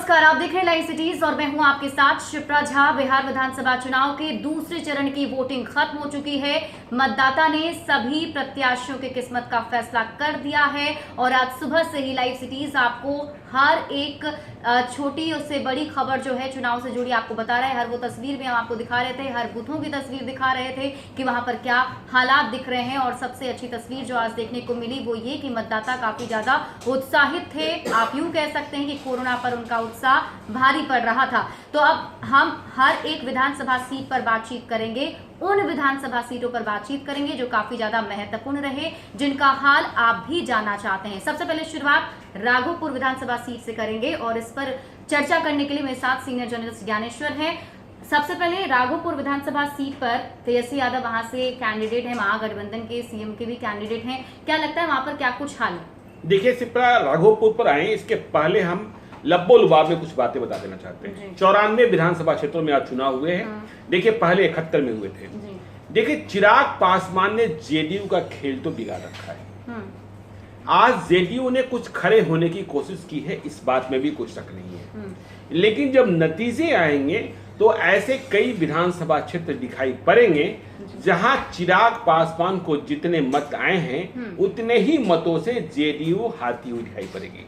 नमस्कार, आप देख रहे हैं लाइव सिटीज और मैं हूं आपके साथ शिप्रा झा। बिहार विधानसभा चुनाव के दूसरे चरण की वोटिंग खत्म हो चुकी है। मतदाता ने सभी प्रत्याशियों की किस्मत का फैसला कर दिया है और आज सुबह से ही लाइव सिटीज आपको हर एक छोटी उससे बड़ी खबर जो है चुनाव से जुड़ी आपको बता रहा है। हर वो तस्वीर में हम आपको दिखा रहे थे, हर बूथों की तस्वीर दिखा रहे थे कि वहां पर क्या हालात दिख रहे हैं। और सबसे अच्छी तस्वीर जो आज देखने को मिली वो ये कि मतदाता काफी ज्यादा उत्साहित थे। आप यूं कह सकते हैं कि कोरोना पर उनका उत्साह भारी पड़ रहा था। तो अब हम हर एक विधानसभा सीट पर बातचीत करेंगे, उन विधानसभा सीटों पर बातचीत करेंगे जो काफी ज्यादा महत्वपूर्ण रहे, जिनका हाल आप भी जानना चाहते हैं। सबसे पहले शुरुआत राघोपुर विधानसभा सीट से करेंगे और इस पर चर्चा करने के लिए मेरे साथ सीनियर जर्नलिस्ट ज्ञानेश्वर हैं। सबसे पहले राघोपुर विधानसभा सीट पर तेजस्वी यादव वहां से कैंडिडेट है, महागठबंधन के सीएम के भी कैंडिडेट हैं। क्या लगता है वहां पर क्या कुछ हाल है? देखिए सिप्रा, राघोपुर पर आए इसके पहले हम लब्बो लुबाब में कुछ बातें बता देना चाहते हैं। 94 विधानसभा क्षेत्रों में आज चुनाव हुए हैं। देखिए पहले 71 में हुए थे। देखिए चिराग पासवान ने जेडीयू का खेल तो बिगाड़ रखा है। आज जेडीयू ने कुछ खड़े होने की कोशिश की है, इस बात में भी कोई शक नहीं है। लेकिन जब नतीजे आएंगे तो ऐसे कई विधानसभा क्षेत्र दिखाई पड़ेंगे जहां चिराग पासवान को जितने मत आए हैं उतने ही मतों से जेडीयू हारती हुई दिखाई पड़ेगी।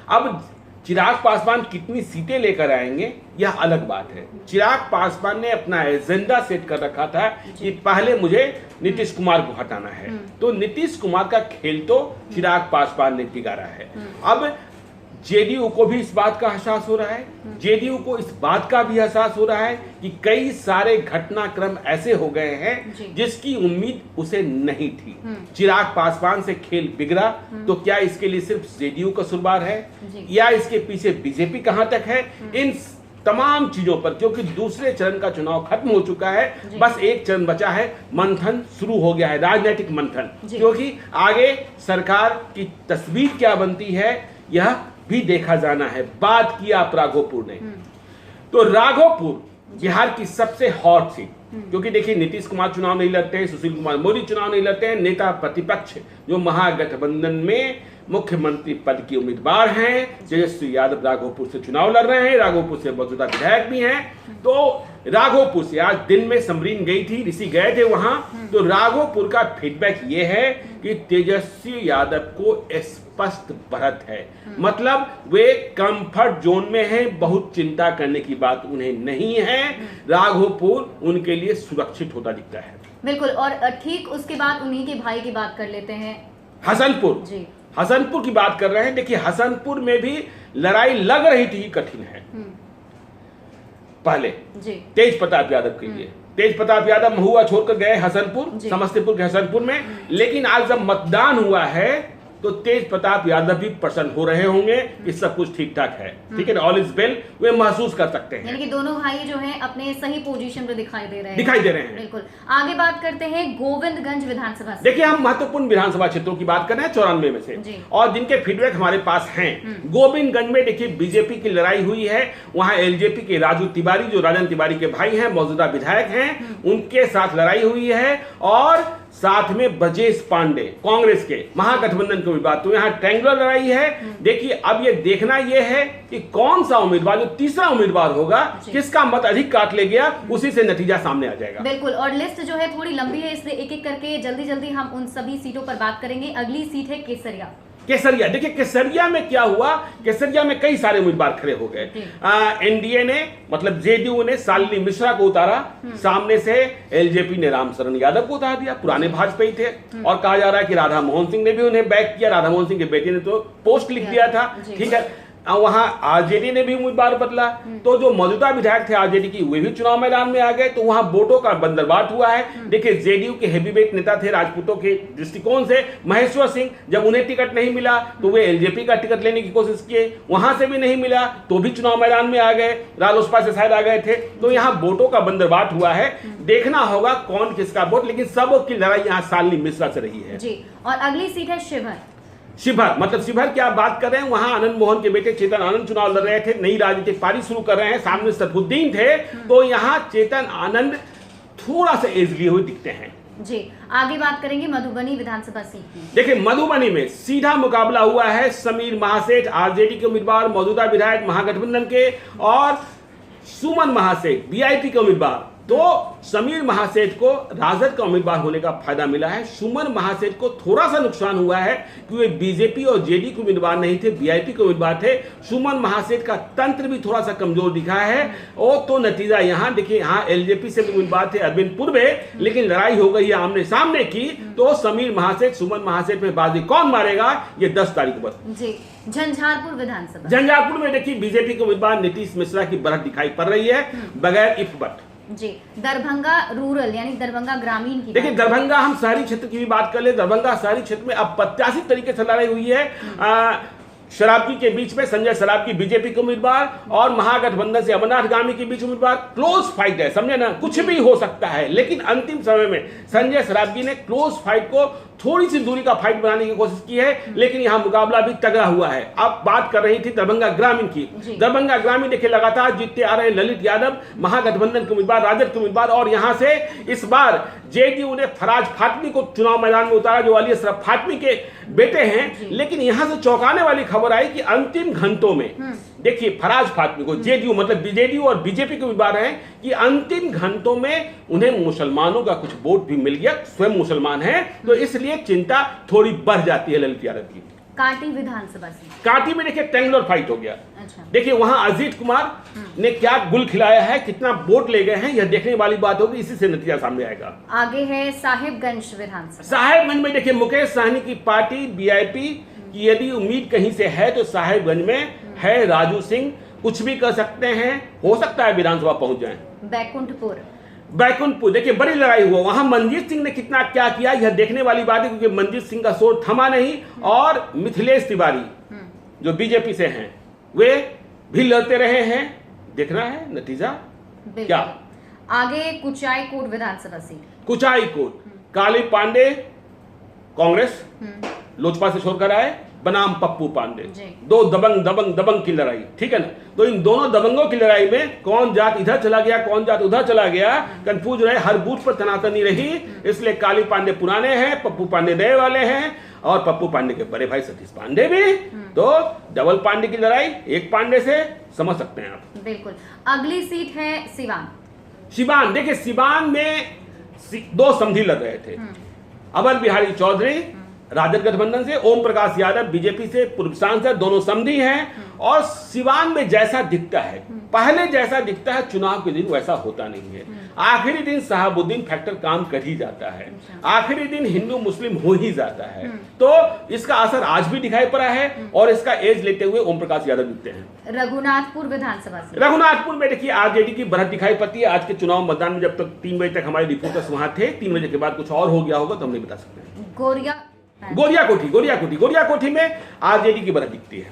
अब चिराग पासवान कितनी सीटें लेकर आएंगे यह अलग बात है। चिराग पासवान ने अपना एजेंडा सेट कर रखा था कि पहले मुझे नीतीश कुमार को हटाना है, तो नीतीश कुमार का खेल तो चिराग पासवान ने बिगाड़ा है। अब जेडीयू को भी इस बात का एहसास हो रहा है, जेडीयू को इस बात का भी एहसास हो रहा है कि कई सारे घटनाक्रम ऐसे हो गए हैं जिसकी उम्मीद उसे नहीं थी। चिराग पासवान से खेल बिगड़ा तो क्या इसके लिए सिर्फ जेडीयू का कसूरवार है या इसके पीछे बीजेपी कहां तक है? इन तमाम चीजों पर, क्योंकि दूसरे चरण का चुनाव खत्म हो चुका है, बस एक चरण बचा है, मंथन शुरू हो गया है, राजनीतिक मंथन। क्योंकि आगे सरकार की तस्वीर क्या बनती है यह भी देखा जाना है। बात की आप राघोपुर ने, तो राघोपुर बिहार की सबसे हॉट सीट, क्योंकि देखिए नीतीश कुमार चुनाव नहीं लड़ते हैं, सुशील कुमार मोदी चुनाव नहीं लड़ते हैं, नेता प्रतिपक्ष जो महागठबंधन में मुख्यमंत्री पद की उम्मीदवार हैं तेजस्वी यादव राघोपुर से चुनाव लड़ रहे हैं। राघोपुर से मौजूदा विधायक भी हैं। तो राघोपुर से आज दिन में समरीन गई थी, ऋषि गए थे वहां, तो राघोपुर का फीडबैक ये है कि तेजस्वी यादव को स्पष्ट बढ़त है। मतलब वे कंफर्ट जोन में हैं, बहुत चिंता करने की बात उन्हें नहीं है। राघोपुर उनके लिए सुरक्षित होता दिखता है। बिल्कुल। और ठीक उसके बाद उन्हीं के भाई की बात कर लेते हैं, हसनपुर। हसनपुर की बात कर रहे हैं। देखिए हसनपुर में भी लड़ाई लग रही थी, कठिन है। पहले तेज प्रताप यादव के लिए, तेज प्रताप यादव महुआ छोड़कर गए हसनपुर, समस्तीपुर के हसनपुर में, लेकिन आज जब मतदान हुआ है तो तेज प्रताप यादव भी प्रसन्न हो रहे होंगे कि सब कुछ ठीक ठाक है, ठीक है ना, ऑल इज वेल, वे महसूस कर सकते हैं। यानी कि दोनों भाई जो हैं अपने सही पोजीशन पर दिखाई दे रहे हैं। बिल्कुल। आगे बात करते हैं गोविंदगंज विधानसभा से। देखिए हम महत्वपूर्ण विधानसभा क्षेत्रों की बात कर रहे हैं 94 में से, और जिनके फीडबैक हमारे पास हैं। गोविंदगंज में देखिए बीजेपी की लड़ाई हुई है, वहां एलजेपी के राजू तिवारी जो राजन तिवारी के भाई हैं, मौजूदा विधायक हैं, उनके साथ लड़ाई हुई है, और साथ में ब्रजेश पांडे कांग्रेस के महागठबंधन की बात, तो यहाँ ट्रायंगुलर लड़ाई है। देखिए अब ये देखना ये है कि कौन सा उम्मीदवार, जो तीसरा उम्मीदवार होगा, किसका मत अधिक काट ले गया, उसी से नतीजा सामने आ जाएगा। बिल्कुल। और लिस्ट जो है थोड़ी लंबी है, इसलिए एक एक करके जल्दी जल्दी हम उन सभी सीटों पर बात करेंगे। अगली सीट है केसरिया। केसरिया, देखिए केसरिया में क्या हुआ, केसरिया में कई सारे उम्मीदवार खड़े हो गए। एनडीए ने, मतलब जेडीयू ने शालिनी मिश्रा को उतारा, सामने से एलजेपी ने रामशरण यादव को उतार दिया, पुराने भाजपाई थे, और कहा जा रहा है कि राधा मोहन सिंह ने भी उन्हें बैक किया। राधा मोहन सिंह के बेटे ने तो पोस्ट लिख दिया था, ठीक है। वहां आरजेडी ने भी उम्मीदवार बदला, तो जो मौजूदा विधायक थे आरजेडी की वे भी चुनाव मैदान में आ गए, तो वहां वोटों का बंदरबाट हुआ है। देखिए जेडीयू के हेवीवेट नेता थे राजपूतों के दृष्टिकोण से महेश्वर सिंह, जब उन्हें टिकट नहीं मिला तो वे एलजेपी का टिकट लेने की कोशिश किए, वहां से भी नहीं मिला तो भी चुनाव मैदान में आ गए, रालोसपा से शायद आ गए थे। तो यहाँ वोटों का बंदरबाट हुआ है, देखना होगा कौन किसका वोट, लेकिन सब की लड़ाई यहाँ शालिनी मिश्रा से रही है जी। और अगली सीट है शिवहर। शिवहर, मतलब शिवहर की आप बात कर रहे हैं, वहां आनंद मोहन के बेटे चेतन आनंद चुनाव लड़ रहे थे, नई राजनीतिक पारी शुरू कर रहे हैं, सामने सैफुद्दीन थे, तो यहाँ चेतन आनंद थोड़ा सा एज लिए हुए दिखते हैं। जी, आगे बात करेंगे मधुबनी विधानसभा सीट की। देखिए मधुबनी में सीधा मुकाबला हुआ है समीर महासेठ आरजेडी के उम्मीदवार, मौजूदा विधायक महागठबंधन के, और सुमन महासेठ बीआईपी के उम्मीदवार। तो समीर महासेठ को राजद का उम्मीदवार होने का फायदा मिला है। सुमन महासेठ को थोड़ा सा नुकसान हुआ है कि वे बीजेपी और जेडी के उम्मीदवार नहीं थे, बीआईपी के उम्मीदवार थे। सुमन महासेठ का तंत्र भी थोड़ा सा कमजोर दिखा है। और तो नतीजा यहाँ देखिए, यहाँ एलजेपी से भी उम्मीदवार थे अरविंद पूर्वे, लेकिन लड़ाई हो गई है आमने सामने की। तो समीर महासेठ सुमन महासेठ में बाजी कौन मारेगा, ये 10 तारीख पर। जी, झंझारपुर विधानसभा। झंझारपुर में देखिए बीजेपी के उम्मीदवार नीतीश मिश्रा की बढ़त दिखाई पड़ रही है बगैर इफ बट। जी, दरभंगा रूरल यानी दरभंगा ग्रामीण की देखिए दरभंगा, हम शहरी क्षेत्र की भी बात कर ले, दरभंगा शहरी क्षेत्र में अप्रत्याशित तरीके से लड़ाई हुई है। शराबकी के बीच में संजय शराबकी बीजेपी के उम्मीदवार और महागठबंधन से अमरनाथ गामी के बीच उम्मीदवार। क्लोज फाइट है, समझे ना, कुछ भी हो सकता है। लेकिन अंतिम समय में संजय शराबकी ने क्लोज फाइट को थोड़ी सी दूरी का फाइट बनाने की कोशिश की है, लेकिन यहां मुकाबला भी तगड़ा हुआ है। अब बात कर रही थी दरभंगा ग्रामीण की। दरभंगा ग्रामीण देखिए लगातार जीतते आ रहे ललित यादव महागठबंधन के उम्मीदवार, राजद के उम्मीदवार, और यहां से इस बार जेडीयू ने फराज फातमी को चुनाव मैदान में उतारा, जो अली असरफ फातमी के बेटे हैं। लेकिन यहां से चौंकाने वाली खबर आई कि अंतिम घंटों में देखिए फराज फातमी को जेडीयू मतलब जेडीयू और बीजेपी के उम्मीदवार हैं कि अंतिम घंटों में उन्हें मुसलमानों का कुछ वोट भी मिल गया, स्वयं मुसलमान हैं, तो इसलिए चिंता थोड़ी बढ़ जाती है ललित यादव की। कांटी विधानसभा सीट, कांटी में देखिए टेंगलोर फाइट हो गया। अच्छा। देखिए वहां अजीत कुमार ने क्या गुल खिलाया है, कितना वोट ले गए हैं, यह देखने वाली बात होगी, इसी से नतीजा सामने आएगा। आगे है साहिबगंज विधानसभा। साहिबगंज में देखिए मुकेश सहनी की पार्टी बीआईपी की यदि उम्मीद कहीं से है तो साहिबगंज में है राजू सिंह। कुछ भी कर सकते हैं, हो सकता है विधानसभा पहुंच जाए। बैकुंठपुर देखिए बड़ी लड़ाई हुआ, वहां मनजीत सिंह ने कितना क्या किया, यह देखने वाली बात है, क्योंकि मनजीत सिंह का शोर थमा नहीं। और मिथिलेश तिवारी जो बीजेपी से हैं, वे भी लड़ते रहे हैं, देखना है नतीजा क्या। आगे कुचाईकोट विधानसभा सीट। कुचाईकोट काली पांडे कांग्रेस लोजपा से छोड़कर आए, बनाम पप्पू पांडे, दो दबंग की लड़ाई, ठीक है ना। तो इन दोनों दबंगों की लड़ाई में कौन जात इधर चला गया, कौन जात उधर चला गया, कंफ्यूज रहे, हर बूथ पर तनातनी रही। इसलिए काली पांडे पुराने हैं, पप्पू पांडे नए वाले हैं, और पप्पू पांडे के बड़े भाई सतीश पांडे भी। तो डबल पांडे की लड़ाई एक पांडे से, समझ सकते हैं आप। बिल्कुल। अगली सीट है सिवान। सिवान देखिए, सिवान में दो समधी लड़ रहे थे, अमर बिहारी चौधरी राजद गठबंधन से, ओम प्रकाश यादव बीजेपी से पूर्व सांसद, दोनों समधी हैं। और सिवान में जैसा दिखता है, पहले जैसा दिखता है, चुनाव के दिन वैसा होता नहीं है। आखिरी दिन शहाबुद्दीन फैक्टर काम कर ही जाता है, आखिरी दिन हिंदू मुस्लिम हो ही जाता है। तो इसका असर आज भी दिखाई पड़ा है, और इसका एज लेते हुए ओम प्रकाश यादव दिखते हैं। रघुनाथपुर विधानसभा सीट। रघुनाथपुर में देखिए आरजेडी की बढ़त दिखाई पड़ती है। आज के चुनाव मतदान में जब तक 3 बजे तक हमारे रिपोर्टर्स वहां थे, 3 बजे के बाद कुछ और हो गया होगा तो हम नहीं बता सकते। गोरिया कोठी में आरजेडी की बढ़त दिखती है।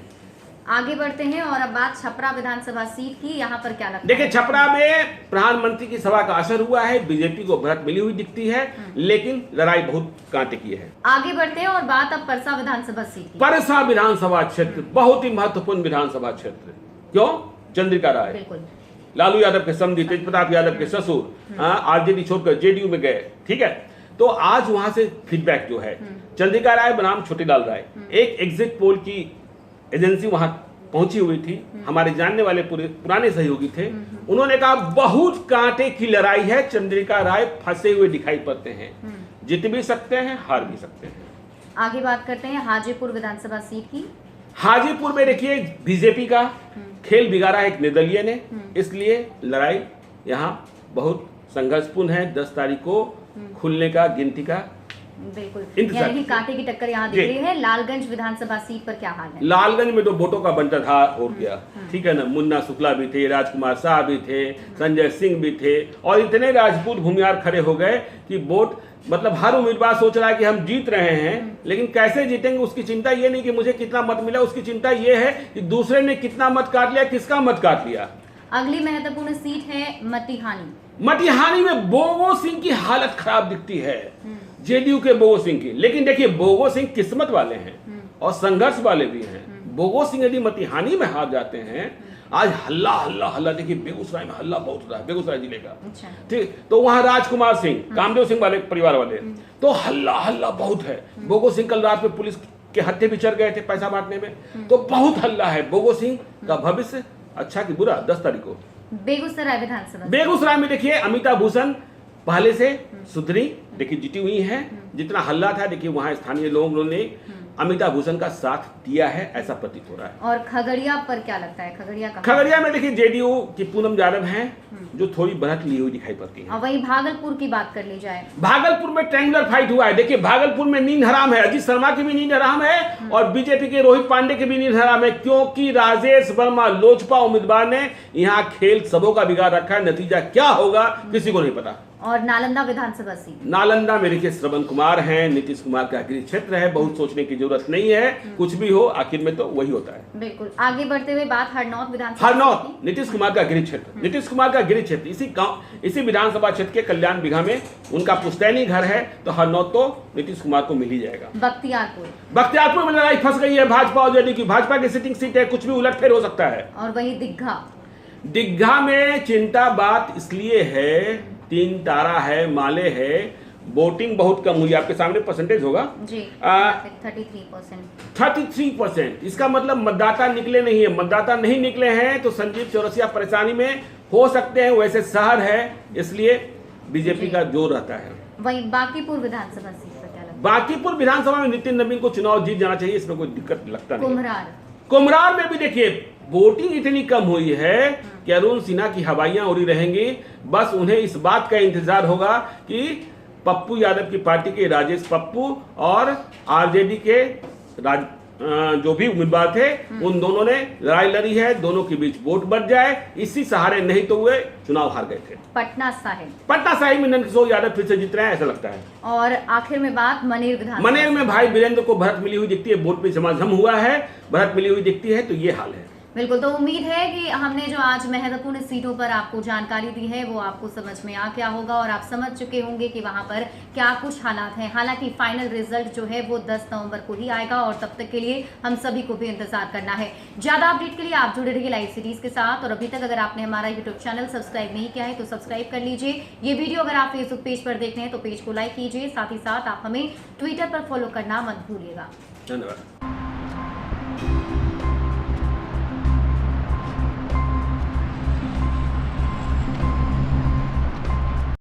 आगे बढ़ते हैं और अब बात छपरा विधानसभा सीट की। यहाँ पर क्या लगता है? देखिए छपरा में प्रधानमंत्री की सभा का असर हुआ है, बीजेपी को बढ़त मिली हुई दिखती है, लेकिन लड़ाई बहुत कांटे की है। आगे बढ़ते हैं और बात अब परसा विधानसभा सीट की। परसा विधानसभा क्षेत्र बहुत ही महत्वपूर्ण विधानसभा क्षेत्र। क्यों? चंद्रिका राय बिल्कुल, लालू यादव के समधी, तेज प्रताप यादव के ससुर आरजेडी छोड़कर जेडीयू में गए, ठीक है। तो आज वहां से फीडबैक जो है, चंद्रिका राय बनाम छोटेलाल राय, एक एग्जिट पोल की एजेंसी वहां पहुंची हुई थी, हमारे जानने वाले पुराने सहयोगी थे। उन्होंने कहा बहुत कांटे की लड़ाई है, चंद्रिका राय फंसे हुए दिखाई पड़ते हैं, जीत भी सकते हैं, हार भी सकते हैं। आगे बात करते हैं हाजीपुर विधानसभा सीट की। हाजीपुर में देखिए बीजेपी का खेल बिगाड़ा एक निर्दलीय ने, इसलिए लड़ाई यहाँ बहुत संघर्षपूर्ण है। 10 तारीख को खुलने का, गिनती का बिल्कुल, यानी कि कांटे की टक्कर यहाँ दिख रही है। लालगंज विधानसभा सीट पर क्या हाल है? लालगंज में तो वोटों का बंटर था हो गया, ठीक है ना। मुन्ना शुक्ला भी थे, राजकुमार शाह भी थे, संजय सिंह भी थे, और इतने राजपूत भूमिहार खड़े हो गए कि वोट मतलब हर उम्मीदवार सोच रहा है कि हम जीत रहे हैं, लेकिन कैसे जीतेंगे उसकी चिंता ये नहीं कि मुझे कितना मत मिला, उसकी चिंता ये है कि दूसरे ने कितना मत काट लिया, किसका मत काट लिया। अगली महत्वपूर्ण सीट है मटिहानी। मटिहानी में बोगो सिंह की हालत खराब दिखती है, जेडीयू के बोगो सिंह की। लेकिन देखिए बोगो सिंह किस्मत वाले हैं और संघर्ष वाले भी हैं। भोगो सिंह यदि मतिहानी में हार जाते हैं, आज हल्ला हल्ला हल्ला, देखिए बेगूसराय में हल्ला बहुत हो रहा है, बेगूसराय जिले का, ठीक, तो वहां राजकुमार सिंह, कामदेव सिंह वाले परिवार वाले, तो हल्ला हल्ला बहुत है। भोगो सिंह कल रात में पुलिस के हत्थे भी चढ़ गए थे पैसा बांटने में, तो बहुत हल्ला है। भोगो सिंह का भविष्य अच्छा कि बुरा 10 तारीख को बेगूसराय विधानसभा, बेगूसराय में देखिए अमिता भूषण पहले से सुधरी, देखिए जीती हुई है। जितना हल्ला था देखिए वहां स्थानीय लोगों ने अमिता भूषण का साथ दिया है, ऐसा प्रतीत हो रहा है। और खगड़िया पर क्या लगता है? खगड़िया में देखिए जेडीयू की पूनम यादव हैं जो थोड़ी बढ़त ली हुई दिखाई पड़ती है। और वहीं भागलपुर की बात कर ली जाए, भागलपुर में ट्रायंगुलर फाइट हुआ है। देखिए भागलपुर में नींद हराम है, अजीत शर्मा की भी नींद हराम है और बीजेपी के रोहित पांडे की भी नींद हराम है, क्योंकि राजेश वर्मा लोजपा उम्मीदवार ने यहाँ खेल सबों का बिगाड़ रखा है। नतीजा क्या होगा किसी को नहीं पता। और नालंदा विधानसभा सीट, नालंदा में देखिए श्रवण कुमार हैं, नीतीश कुमार का गृह क्षेत्र है, बहुत सोचने की जरूरत नहीं है, कुछ भी हो आखिर में तो वही होता है। बिल्कुल। आगे बढ़ते हुए बात हरनौत विधानसभा, हरनौत नीतीश कुमार का गृह क्षेत्र, नीतीश कुमार का गृह क्षेत्र, इसी गांव इसी विधानसभा क्षेत्र के कल्याण बिघा में उनका पुश्तैनी घर है, तो हरनौत तो नीतीश कुमार को मिल ही जाएगा। बख्तियारपुर में लड़ाई फंस गई है भाजपा और जेडीयू की, भाजपा की सिटिंग सीट है, कुछ भी उलटफेर हो सकता है। और वही दिग्घा में चिंता बात इसलिए है, 3 तारा है, माले है, वोटिंग बहुत कम हुई, आपके सामने परसेंटेज होगा जी 33%। इसका मतलब मतदाता निकले नहीं है, मतदाता नहीं निकले हैं तो संजीव चौरसिया परेशानी में हो सकते हैं। वैसे शहर है इसलिए बीजेपी का जोर रहता है। वहीं बांकीपुर विधानसभा सीट पर क्या लगता है? बांकीपुर विधानसभा में नितिन नवीन को चुनाव जीत जाना चाहिए, इसमें कोई दिक्कत लगता नहीं। कुम्हरार में भी देखिए वोटिंग इतनी कम हुई है कि अरुण सिन्हा की हवाइयां उड़ी रहेंगी। बस उन्हें इस बात का इंतजार होगा कि पप्पू यादव की पार्टी के राजेश पप्पू और आरजेडी के जो भी उम्मीदवार थे उन दोनों ने लड़ाई लड़ी है, दोनों के बीच वोट बढ़ जाए, इसी सहारे, नहीं तो वे चुनाव हार गए थे। पटना साहिब में नंदकिशोर यादव फिर से जीत रहे हैं ऐसा लगता है। और आखिर में बात मनेर में भाई वीरेंद्र को बढ़त मिली हुई दिखती है, वोट पे झमाझम हुआ है, बढ़त मिली हुई दिखती है, तो ये हाल है। बिल्कुल। तो उम्मीद है कि हमने जो आज महत्वपूर्ण सीटों पर आपको जानकारी दी है वो आपको समझ में आ गया होगा और आप समझ चुके होंगे कि वहां पर क्या कुछ हालात हैं। हालांकि फाइनल रिजल्ट जो है वो 10 नवंबर को ही आएगा और तब तक के लिए हम सभी को भी इंतजार करना है। ज्यादा अपडेट के लिए आप जुड़े रहिए लाइव सीरीज के साथ। और अभी तक अगर आपने हमारा यूट्यूब चैनल सब्सक्राइब नहीं किया है तो सब्सक्राइब कर लीजिए। ये वीडियो अगर आप फेसबुक पेज पर देख रहे हैं तो पेज को लाइक कीजिए, साथ ही साथ आप हमें ट्विटर पर फॉलो करना मत भूलिएगा। धन्यवाद।